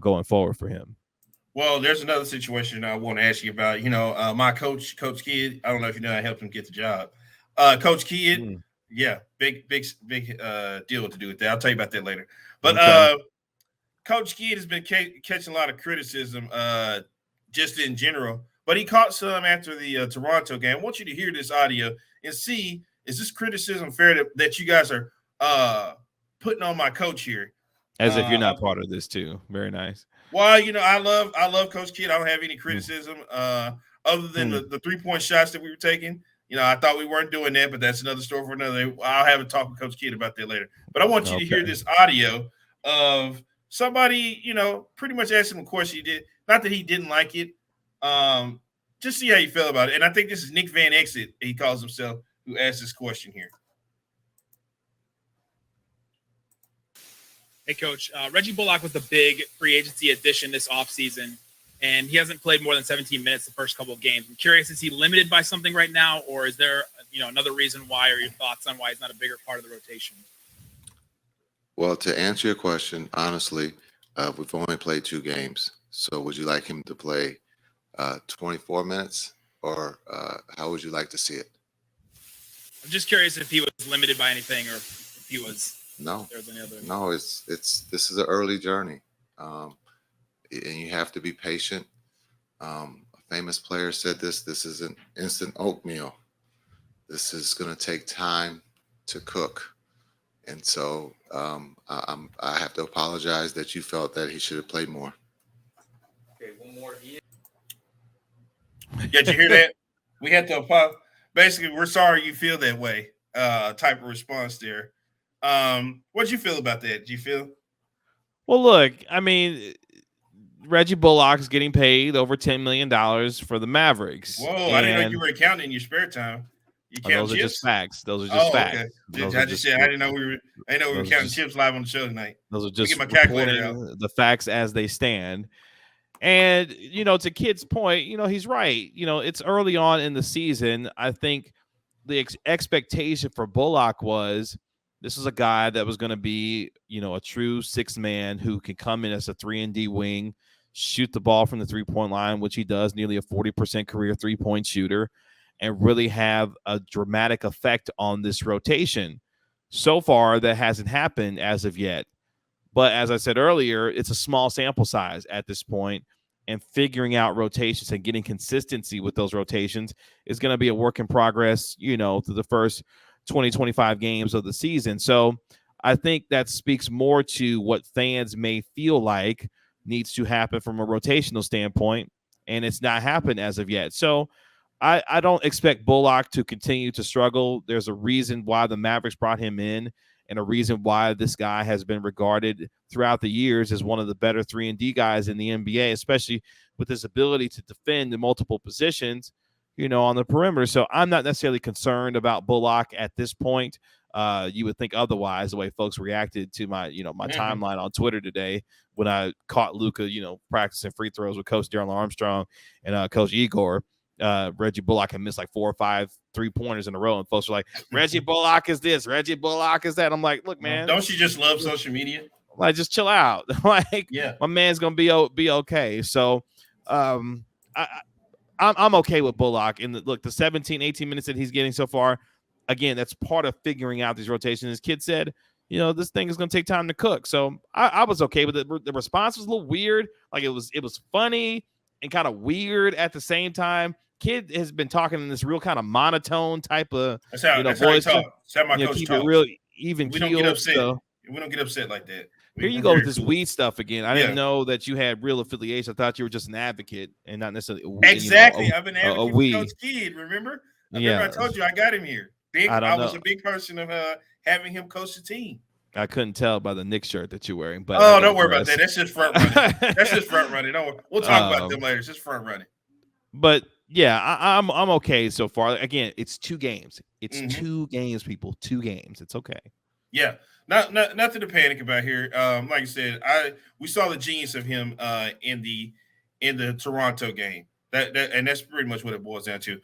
going forward for him. Well, there's another situation I want to ask you about. My coach, Coach Kidd. I don't know if you know, I helped him get the job. Coach Kidd, yeah, big deal to do with that. I'll tell you about that later. But Coach Kidd has been catching a lot of criticism, just in general. But he caught some after the Toronto game. I want you to hear this audio and see, is this criticism fair that you guys are putting on my coach here? As if you're not part of this too. Very nice. Well, I love Coach Kidd. I don't have any criticism other than the 3-point shots that we were taking. I thought we weren't doing that, but that's another story for another day. I'll have a talk with Coach Kidd about that later. But I want you to hear this audio of somebody, pretty much asking him a question he did. Not that he didn't like it. Just see how you feel about it. And I think this is Nick Van Exit, he calls himself, who asked this question here. Hey, Coach. Reggie Bullock was the big free agency addition this offseason, and he hasn't played more than 17 minutes the first couple of games. I'm curious, is he limited by something right now, or is there another reason why, or your thoughts on why he's not a bigger part of the rotation? Well, to answer your question, honestly, we've only played 2 games. So would you like him to play 24 minutes, or how would you like to see it? I'm just curious if he was limited by anything, or if he was... No, it's this is an early journey, and you have to be patient. A famous player said this is an instant oatmeal. This is going to take time to cook. And so I have to apologize that you felt that he should have played more. Okay, one more here. Did you hear that? We had to apologize. Basically, we're sorry you feel that way, type of response there. What'd you feel about that? Did you feel? Well, look, I mean, Reggie Bullock's getting paid over $10 million for the Mavericks. Whoa, I didn't know you were accounting in your spare time. You count those chips? Are just facts. Those are just facts. Okay. I didn't know we were counting chips live on the show tonight. Those are just get my calculator out. The facts as they stand. And, to Kid's point, he's right. It's early on in the season. I think the expectation for Bullock was this is a guy that was going to be, a true 6th man who can come in as a 3-and-D wing, shoot the ball from the 3-point line, which he does, nearly a 40% career 3-point shooter, and really have a dramatic effect on this rotation. So far, that hasn't happened as of yet. But as I said earlier, it's a small sample size at this point, and figuring out rotations and getting consistency with those rotations is going to be a work in progress, through the first 20-25 games of the season. So I think that speaks more to what fans may feel like needs to happen from a rotational standpoint, and it's not happened as of yet. So I don't expect Bullock to continue to struggle. There's a reason why the Mavericks brought him in, and a reason why this guy has been regarded throughout the years as one of the better 3-and-D guys in the NBA, especially with his ability to defend in multiple positions, on the perimeter. So I'm not necessarily concerned about Bullock at this point. You would think otherwise, the way folks reacted to my timeline on Twitter today when I caught Luka, practicing free throws with Coach Darrell Armstrong and Coach Igor. Reggie Bullock had missed like 4 or 5 3-pointers in a row, and folks were like, Reggie Bullock is this, Reggie Bullock is that. I'm like, look, man, don't you just love social media? Like, just chill out. My man's gonna be okay. So I'm okay with Bullock. And the 17, 18 minutes that he's getting so far, again, that's part of figuring out these rotations. As Kid said, this thing is going to take time to cook. So I was okay with it. The response was a little weird. Like, it was funny and kind of weird at the same time. Kid has been talking in this real kind of monotone type of voice. That's how my coach keep talks. It real even. We don't get upset. We don't get upset like that. Here you go with this weed stuff again. I didn't know that you had real affiliation. I thought you were just an advocate and not necessarily exactly. I've been advocating for Coach Kidd. Remember? I told you I got him here. I was a big person of having him coach the team. I couldn't tell by the Knicks shirt that you're wearing. But don't worry about that. That's just front running. Don't worry. We'll talk about them later. It's just front running. But yeah, I'm okay so far. Again, it's 2 games. It's 2 games, people. 2 games. It's okay. Yeah. Nothing to panic about here. Like I said, we saw the genius of him in the Toronto game. And that's pretty much what it boils down to.